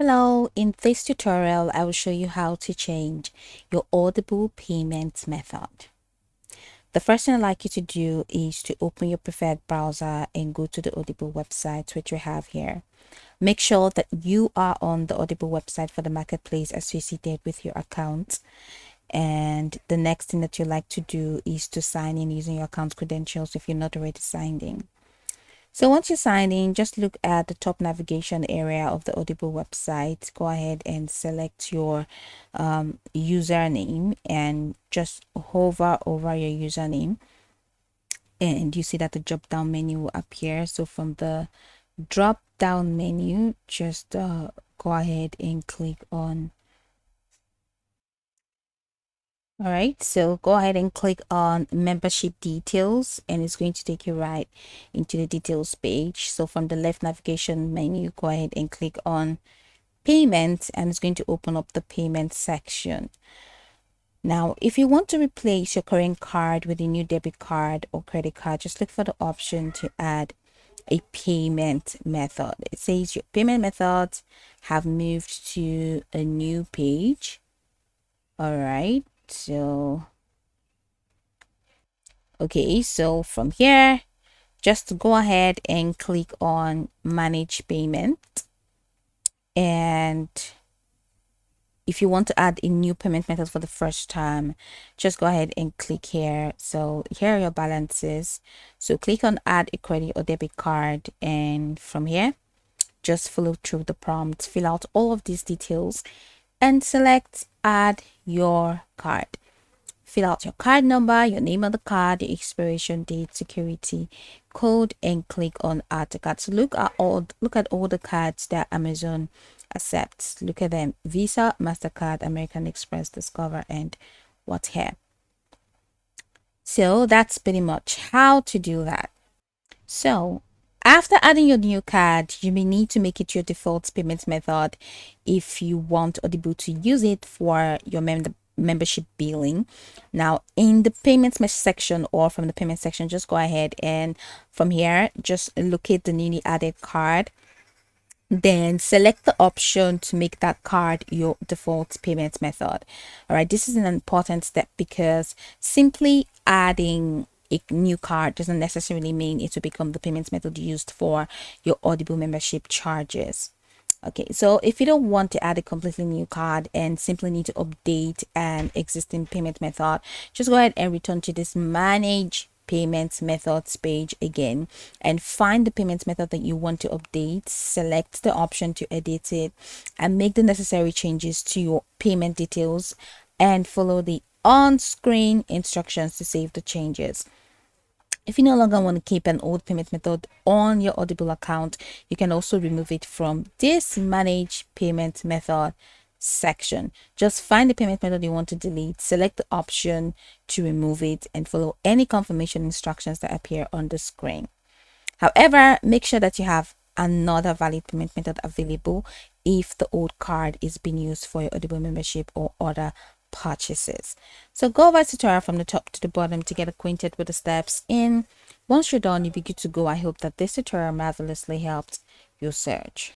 Hello, in this tutorial, I will show you how to change your Audible payment method. The first thing I'd like you to do is to open your preferred browser and go to the Audible website, which we have here. Make sure that you are on the Audible website for the marketplace associated with your account. And the next thing that you like to do is to sign in using your account credentials if you're not already signed in. So once you sign in, just look at the top navigation area of the Audible website. Go ahead and select your username and just hover over your username. And you see that the drop down menu will appear. So from the drop down menu, just go ahead and click on. All right, so go ahead and click on membership details and it's going to take you right into the details page. So from the left navigation menu, go ahead and click on payment and it's going to open up the payment section. Now, if you want to replace your current card with a new debit card or credit card, just look for the option to add a payment method. It says your payment methods have moved to a new page. All right, so okay, so from here, just go ahead and click on manage payment. And if you want to add a new payment method for the first time, just go ahead and click here. So here are your balances. So click on add a credit or debit card. And from here, just follow through the prompts, fill out all of these details and select add your card. Fill out your card number, your name on the card, the expiration date, security code, and click on add to card. So look at all the cards that Amazon accepts. Look at them: Visa, MasterCard, American Express, Discover, and what here. So that's pretty much how to do that. So after adding your new card, you may need to make it your default payment method if you want Audible to use it for your membership billing. Now in the payments mesh section or from the payment section, just go ahead and from here, just locate the newly added card. Then select the option to make that card your default payment method. All right, this is an important step because simply adding a new card doesn't necessarily mean it will become the payment method used for your Audible membership charges. Okay, so if you don't want to add a completely new card and simply need to update an existing payment method, just go ahead and return to this manage payment methods page again and find the payment method that you want to update. Select the option to edit it and make the necessary changes to your payment details and follow the on-screen instructions to save the changes. If you no longer want to keep an old payment method on your Audible account, you can also remove it from this manage payment method section. Just find the payment method you want to delete, select the option to remove it, and follow any confirmation instructions that appear on the screen. However, make sure that you have another valid payment method available if the old card is being used for your Audible membership or other purchases. So go over the tutorial from the top to the bottom to get acquainted with the steps. And once you're done, you'll be good to go. I hope that this tutorial marvelously helped your search.